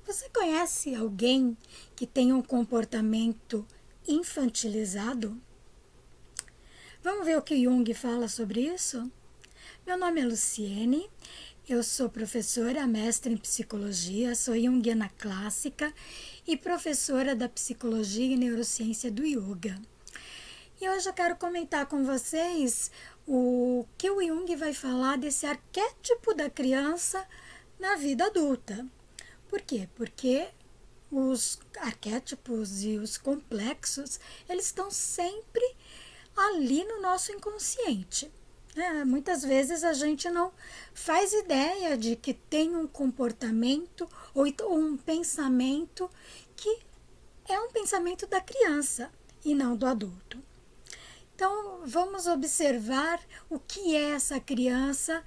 Você conhece alguém que tem um comportamento infantilizado? Vamos ver o que Jung fala sobre isso? Meu nome é Luciene, eu sou professora, mestre em psicologia, sou junguiana clássica e professora da psicologia e neurociência do yoga. E hoje eu quero comentar com vocês o que o Jung vai falar desse arquétipo da criança na vida adulta. Por quê? Porque os arquétipos e os complexos, eles estão sempre ali no nosso inconsciente. Muitas vezes a gente não faz ideia de que tem um comportamento ou um pensamento que é um pensamento da criança e não do adulto. Então, vamos observar o que é essa criança.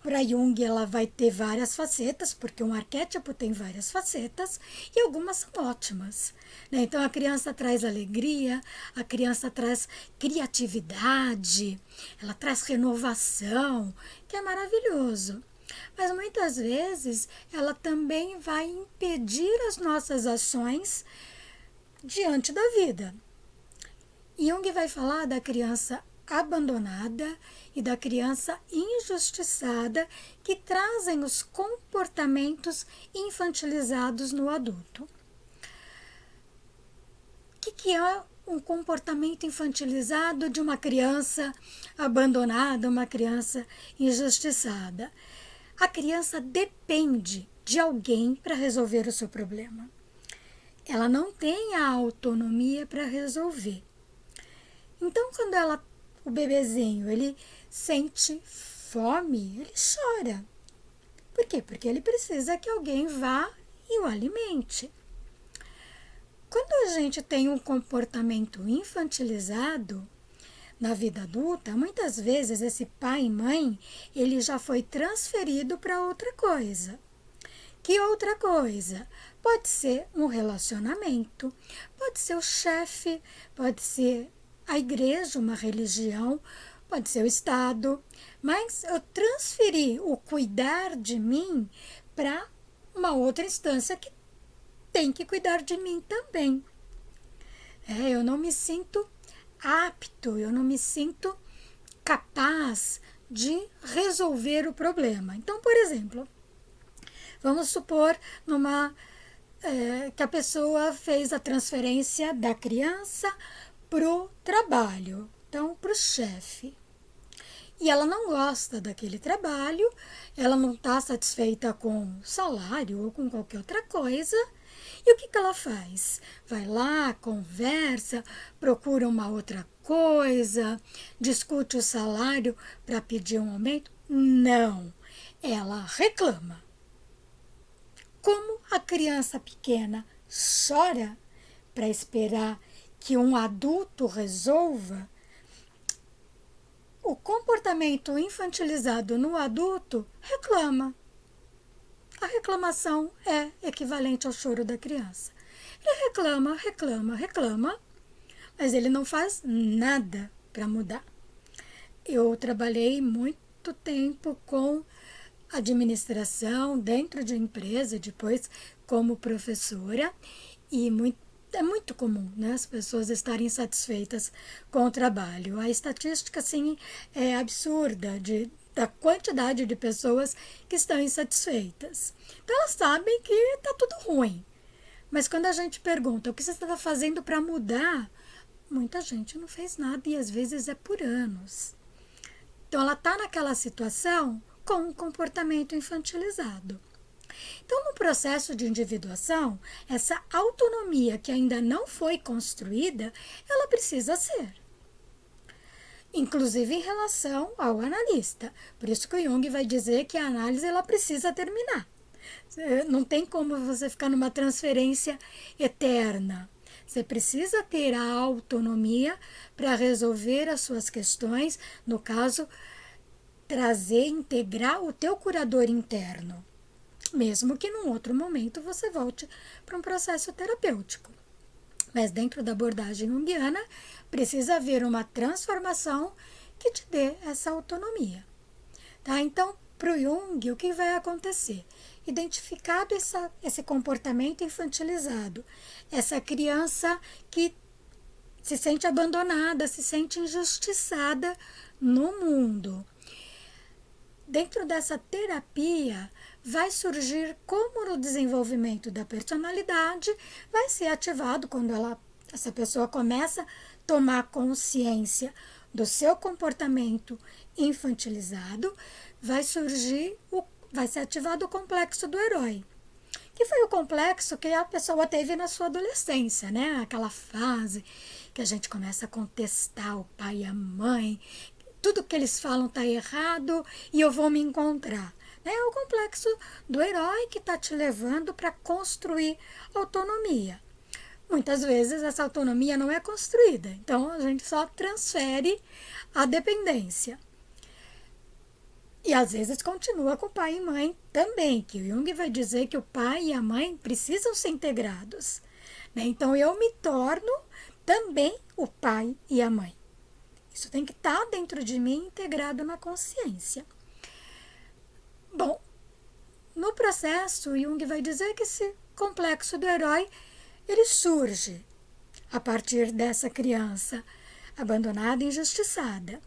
Para Jung, ela vai ter várias facetas, porque um arquétipo tem várias facetas, e algumas são ótimas. Então, a criança traz alegria, a criança traz criatividade, ela traz renovação, que é maravilhoso. Mas, muitas vezes, ela também vai impedir as nossas ações diante da vida. Jung vai falar da criança abandonada e da criança injustiçada que trazem os comportamentos infantilizados no adulto. O que é um comportamento infantilizado de uma criança abandonada, uma criança injustiçada? A criança depende de alguém para resolver o seu problema. Ela não tem a autonomia para resolver. Então, quando o bebezinho, ele sente fome, ele chora. Por quê? Porque ele precisa que alguém vá e o alimente. Quando a gente tem um comportamento infantilizado na vida adulta, muitas vezes esse pai e mãe, ele já foi transferido para outra coisa. Que outra coisa? Pode ser um relacionamento, pode ser o chefe, pode ser a igreja, uma religião, pode ser o Estado, mas eu transferi o cuidar de mim para uma outra instância que tem que cuidar de mim também. Eu não me sinto apto, eu não me sinto capaz de resolver o problema. Então, por exemplo, vamos supor que a pessoa fez a transferência da criança para o trabalho, então para o chefe. E ela não gosta daquele trabalho, ela não está satisfeita com o salário ou com qualquer outra coisa. E o que ela faz? Vai lá, conversa, procura uma outra coisa, discute o salário para pedir um aumento? Não, ela reclama. Como a criança pequena chora para esperar que um adulto resolva, o comportamento infantilizado no adulto reclama. A reclamação é equivalente ao choro da criança. Ele reclama, mas ele não faz nada para mudar. Eu trabalhei muito tempo com administração dentro de empresa, depois como professora, e é muito comum, as pessoas estarem insatisfeitas com o trabalho. A estatística, sim, é absurda da quantidade de pessoas que estão insatisfeitas. Então, elas sabem que está tudo ruim. Mas quando a gente pergunta o que você está fazendo para mudar, muita gente não fez nada e às vezes é por anos. Então, ela está naquela situação com um comportamento infantilizado. Então, no processo de individuação, essa autonomia que ainda não foi construída, ela precisa ser. Inclusive em relação ao analista. Por isso que o Jung vai dizer que a análise ela precisa terminar. Não tem como você ficar numa transferência eterna. Você precisa ter a autonomia para resolver as suas questões, no caso, integrar o teu curador interno. Mesmo que num outro momento você volte para um processo terapêutico. Mas dentro da abordagem junguiana, precisa haver uma transformação que te dê essa autonomia. Então, para o Jung, o que vai acontecer? identificado esse comportamento infantilizado, essa criança que se sente abandonada, se sente injustiçada no mundo. Dentro dessa terapia, vai surgir como no desenvolvimento da personalidade, vai ser ativado quando essa pessoa começa a tomar consciência do seu comportamento infantilizado, vai ser ativado o complexo do herói, que foi o complexo que a pessoa teve na sua adolescência, né? Aquela fase que a gente começa a contestar o pai e a mãe, tudo que eles falam está errado e eu vou me encontrar. É o complexo do herói que está te levando para construir autonomia. Muitas vezes essa autonomia não é construída, então a gente só transfere a dependência. E às vezes continua com o pai e mãe também, que o Jung vai dizer que o pai e a mãe precisam ser integrados. Então eu me torno também o pai e a mãe. Isso tem que estar dentro de mim, integrado na consciência. Bom, no processo, Jung vai dizer que esse complexo do herói, ele surge a partir dessa criança abandonada e injustiçada.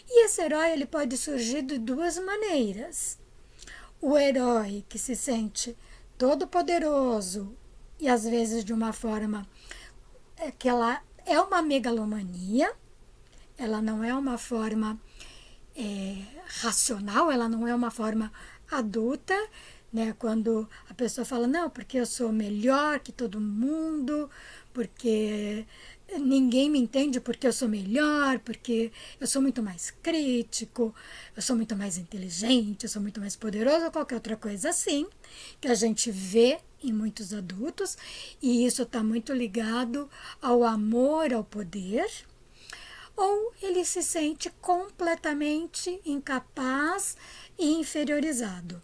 E esse herói ele pode surgir de duas maneiras. O herói que se sente todo poderoso e às vezes de uma forma que ela é uma megalomania, ela não é uma forma racional, ela não é uma forma adulta, né? Quando a pessoa fala, não, porque eu sou melhor que todo mundo, porque ninguém me entende porque eu sou melhor, porque eu sou muito mais crítico, eu sou muito mais inteligente, eu sou muito mais poderoso, ou qualquer outra coisa assim, que a gente vê em muitos adultos, e isso está muito ligado ao amor ao poder, ou ele se sente completamente incapaz e inferiorizado.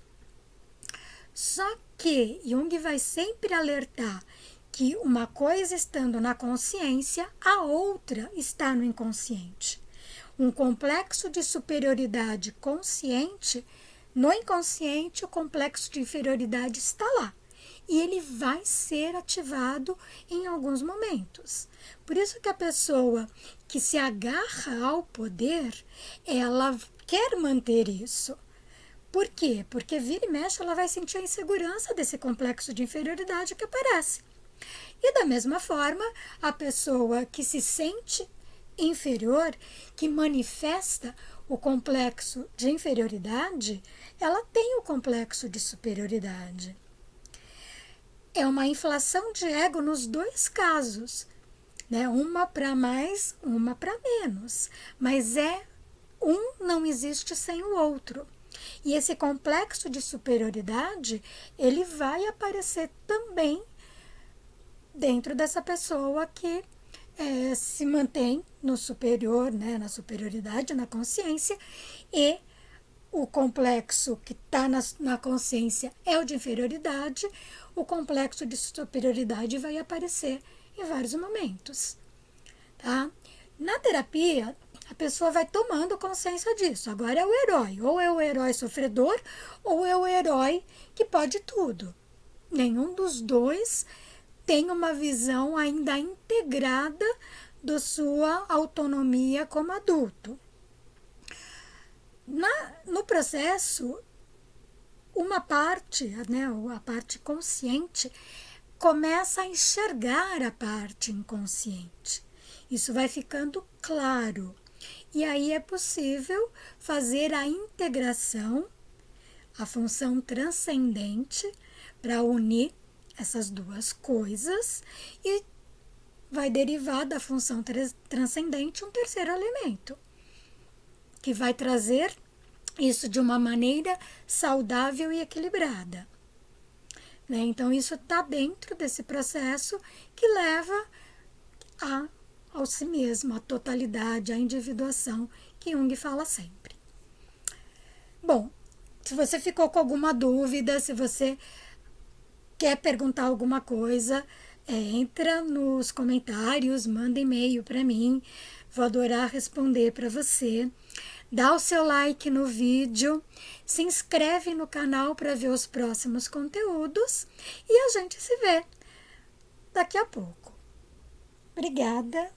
Só que Jung vai sempre alertar que uma coisa estando na consciência, a outra está no inconsciente. Um complexo de superioridade consciente, no inconsciente o complexo de inferioridade está lá. E ele vai ser ativado em alguns momentos. Por isso que a pessoa que se agarra ao poder, ela quer manter isso. Por quê? Porque vira e mexe ela vai sentir a insegurança desse complexo de inferioridade que aparece. E da mesma forma, a pessoa que se sente inferior, que manifesta o complexo de inferioridade, ela tem o complexo de superioridade. É uma inflação de ego nos dois casos, né? Uma para mais, uma para menos. Mas um não existe sem o outro. E esse complexo de superioridade, ele vai aparecer também dentro dessa pessoa que se mantém no superior, né, na superioridade, na consciência, e o complexo que está na consciência é o de inferioridade, o complexo de superioridade vai aparecer em vários momentos. Tá? Na terapia, a pessoa vai tomando consciência disso. Agora é o herói, ou é o herói sofredor, ou é o herói que pode tudo. Nenhum dos dois tem uma visão ainda integrada da sua autonomia como adulto. No processo, uma parte, né, a parte consciente, começa a enxergar a parte inconsciente. Isso vai ficando claro. E aí é possível fazer a integração, a função transcendente, para unir essas duas coisas e vai derivar da função transcendente um terceiro elemento, que vai trazer isso de uma maneira saudável e equilibrada. Né? Então, isso está dentro desse processo que leva ao si mesmo, à totalidade, à individuação, que Jung fala sempre. Bom, se você ficou com alguma dúvida, se você quer perguntar alguma coisa, entra nos comentários, manda e-mail para mim, Vou adorar responder para você. Dá o seu like no vídeo, se inscreve no canal para ver os próximos conteúdos e a gente se vê daqui a pouco. Obrigada!